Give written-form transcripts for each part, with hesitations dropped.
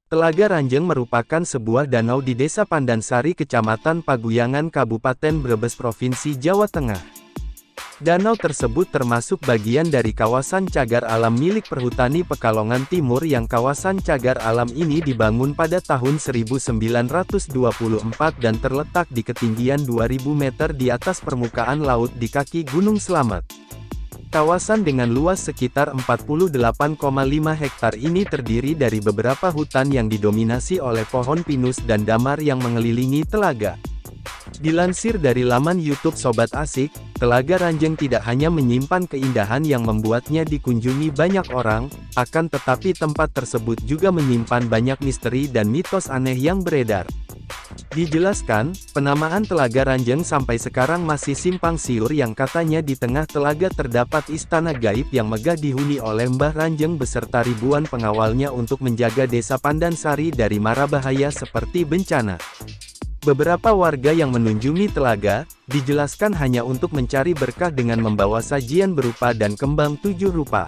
Telaga Ranjeng merupakan sebuah danau di Desa Pandansari Kecamatan Paguyangan Kabupaten Brebes Provinsi Jawa Tengah. Danau tersebut termasuk bagian dari kawasan cagar alam milik Perhutani Pekalongan Timur yang kawasan cagar alam ini dibangun pada tahun 1924 dan terletak di ketinggian 2000 meter di atas permukaan laut di kaki Gunung Slamet. Kawasan dengan luas sekitar 48,5 hektar ini terdiri dari beberapa hutan yang didominasi oleh pohon pinus dan damar yang mengelilingi telaga. Dilansir dari laman YouTube Sobat Asik, Telaga Ranjeng tidak hanya menyimpan keindahan yang membuatnya dikunjungi banyak orang, akan tetapi tempat tersebut juga menyimpan banyak misteri dan mitos aneh yang beredar. Dijelaskan, penamaan Telaga Ranjeng sampai sekarang masih simpang siur yang katanya di tengah telaga terdapat istana gaib yang megah dihuni oleh Mbah Ranjeng beserta ribuan pengawalnya untuk menjaga desa Pandansari dari mara bahaya seperti bencana. Beberapa warga yang mengunjungi telaga, dijelaskan hanya untuk mencari berkah dengan membawa sajian berupa dan kembang 7 rupa.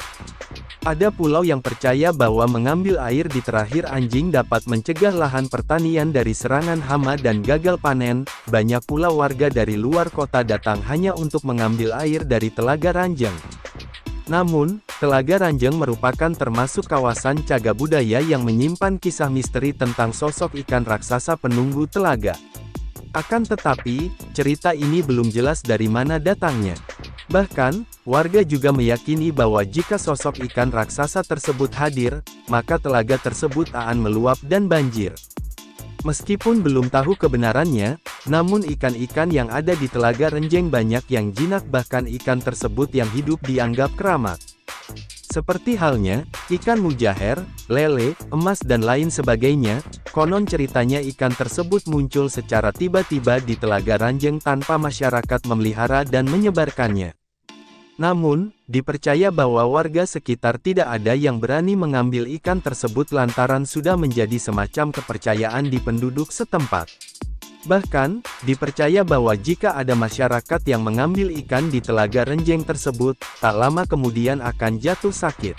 Ada pulau yang percaya bahwa mengambil air di terakhir anjing dapat mencegah lahan pertanian dari serangan hama dan gagal panen. Banyak pula warga dari luar kota datang hanya untuk mengambil air dari Telaga Ranjeng. Namun, Telaga Ranjeng merupakan termasuk kawasan cagar budaya yang menyimpan kisah misteri tentang sosok ikan raksasa penunggu telaga. Akan tetapi, cerita ini belum jelas dari mana datangnya. Bahkan, warga juga meyakini bahwa jika sosok ikan raksasa tersebut hadir, maka telaga tersebut akan meluap dan banjir. Meskipun belum tahu kebenarannya, namun ikan-ikan yang ada di Telaga Ranjeng banyak yang jinak, bahkan ikan tersebut yang hidup dianggap keramat. Seperti halnya, ikan mujair, lele, emas dan lain sebagainya, konon ceritanya ikan tersebut muncul secara tiba-tiba di Telaga Ranjeng tanpa masyarakat memelihara dan menyebarkannya. Namun, dipercaya bahwa warga sekitar tidak ada yang berani mengambil ikan tersebut lantaran sudah menjadi semacam kepercayaan di penduduk setempat. Bahkan, dipercaya bahwa jika ada masyarakat yang mengambil ikan di Telaga Ranjeng tersebut, tak lama kemudian akan jatuh sakit.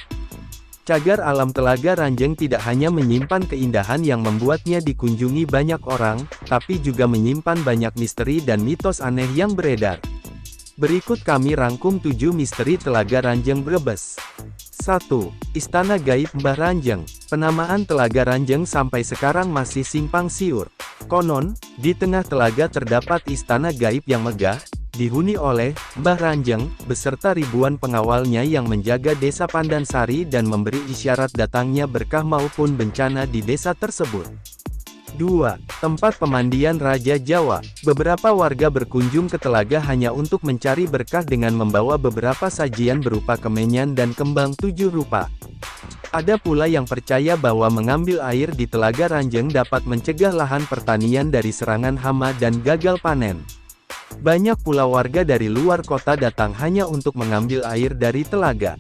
Cagar alam Telaga Ranjeng tidak hanya menyimpan keindahan yang membuatnya dikunjungi banyak orang, tapi juga menyimpan banyak misteri dan mitos aneh yang beredar. Berikut kami rangkum 7 misteri Telaga Ranjeng Brebes. 1. Istana Gaib Mbah Ranjeng. Penamaan Telaga Ranjeng sampai sekarang masih simpang siur. Konon, di tengah telaga terdapat istana gaib yang megah, dihuni oleh Mbah Ranjeng, beserta ribuan pengawalnya yang menjaga desa Pandansari dan memberi isyarat datangnya berkah maupun bencana di desa tersebut. 2. Tempat pemandian Raja Jawa. Beberapa warga berkunjung ke telaga hanya untuk mencari berkah dengan membawa beberapa sajian berupa kemenyan dan kembang 7 rupa. Ada pula yang percaya bahwa mengambil air di Telaga Ranjeng dapat mencegah lahan pertanian dari serangan hama dan gagal panen. Banyak pula warga dari luar kota datang hanya untuk mengambil air dari telaga.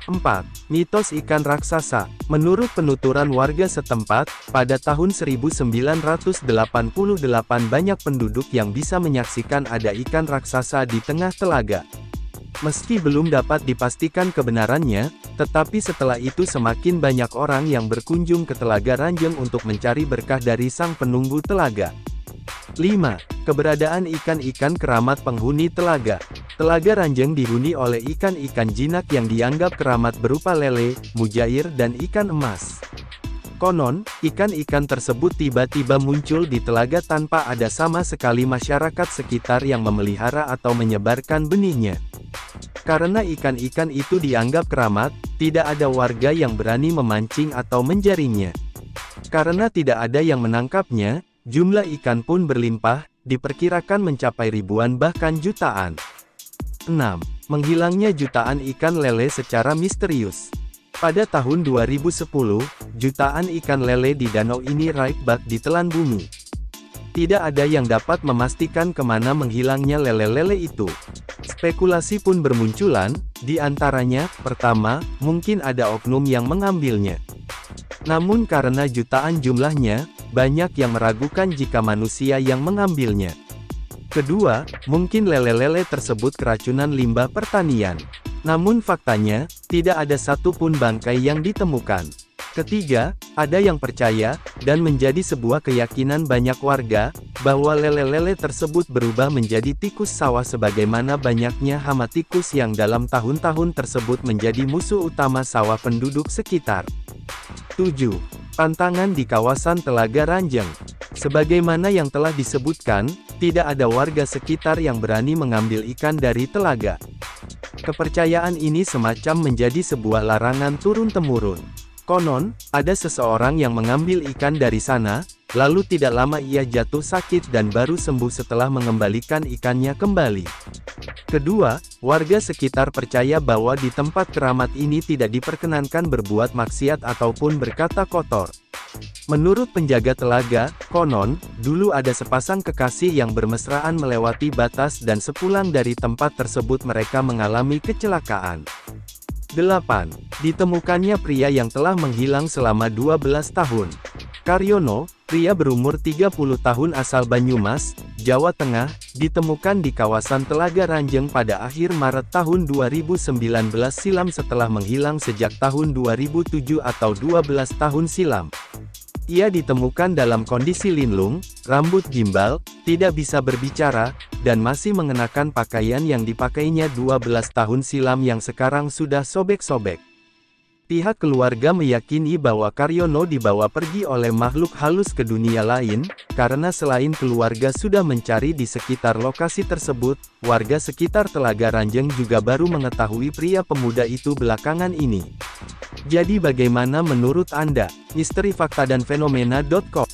4. Mitos ikan raksasa. Menurut penuturan warga setempat, pada tahun 1988 banyak penduduk yang bisa menyaksikan ada ikan raksasa di tengah telaga. Meski belum dapat dipastikan kebenarannya, tetapi setelah itu semakin banyak orang yang berkunjung ke Telaga Ranjeng untuk mencari berkah dari sang penunggu telaga. 5. Keberadaan ikan-ikan keramat penghuni telaga. Telaga Ranjeng dihuni oleh ikan-ikan jinak yang dianggap keramat berupa lele, mujair dan ikan emas. Konon, ikan-ikan tersebut tiba-tiba muncul di telaga tanpa ada sama sekali masyarakat sekitar yang memelihara atau menyebarkan benihnya. Karena ikan-ikan itu dianggap keramat, tidak ada warga yang berani memancing atau menjaringnya. Karena tidak ada yang menangkapnya, jumlah ikan pun berlimpah, diperkirakan mencapai ribuan bahkan jutaan. 6. Menghilangnya jutaan ikan lele secara misterius. Pada tahun 2010, jutaan ikan lele di danau ini raib bak ditelan bumi. Tidak ada yang dapat memastikan kemana menghilangnya lele-lele itu. Spekulasi pun bermunculan, di antaranya, pertama, mungkin ada oknum yang mengambilnya. Namun karena jutaan jumlahnya, banyak yang meragukan jika manusia yang mengambilnya. Kedua, mungkin lele-lele tersebut keracunan limbah pertanian. Namun faktanya, tidak ada satupun bangkai yang ditemukan. Ketiga, Ada yang percaya, dan menjadi sebuah keyakinan banyak warga, bahwa lele-lele tersebut berubah menjadi tikus sawah sebagaimana banyaknya hama tikus yang dalam tahun-tahun tersebut menjadi musuh utama sawah penduduk sekitar. 7. Pantangan di kawasan Telaga Ranjeng. Sebagaimana yang telah disebutkan, tidak ada warga sekitar yang berani mengambil ikan dari telaga. Kepercayaan ini semacam menjadi sebuah larangan turun-temurun. Konon, ada seseorang yang mengambil ikan dari sana, lalu tidak lama ia jatuh sakit dan baru sembuh setelah mengembalikan ikannya kembali. Kedua, warga sekitar percaya bahwa di tempat keramat ini tidak diperkenankan berbuat maksiat ataupun berkata kotor. Menurut penjaga telaga, konon, dulu ada sepasang kekasih yang bermesraan melewati batas dan sepulang dari tempat tersebut mereka mengalami kecelakaan. 8. Ditemukannya pria yang telah menghilang selama 12 tahun. Karyono, pria berumur 30 tahun asal Banyumas, Jawa Tengah, ditemukan di kawasan Telaga Ranjeng pada akhir Maret tahun 2019 silam setelah menghilang sejak tahun 2007 atau 12 tahun silam. Ia ditemukan dalam kondisi linglung, rambut gimbal, tidak bisa berbicara, dan masih mengenakan pakaian yang dipakainya 12 tahun silam yang sekarang sudah sobek-sobek. Pihak keluarga meyakini bahwa Karyono dibawa pergi oleh makhluk halus ke dunia lain, karena selain keluarga sudah mencari di sekitar lokasi tersebut, warga sekitar Telaga Ranjeng juga baru mengetahui pria pemuda itu belakangan ini. Jadi bagaimana menurut Anda? Misteri Fakta dan Fenomena.com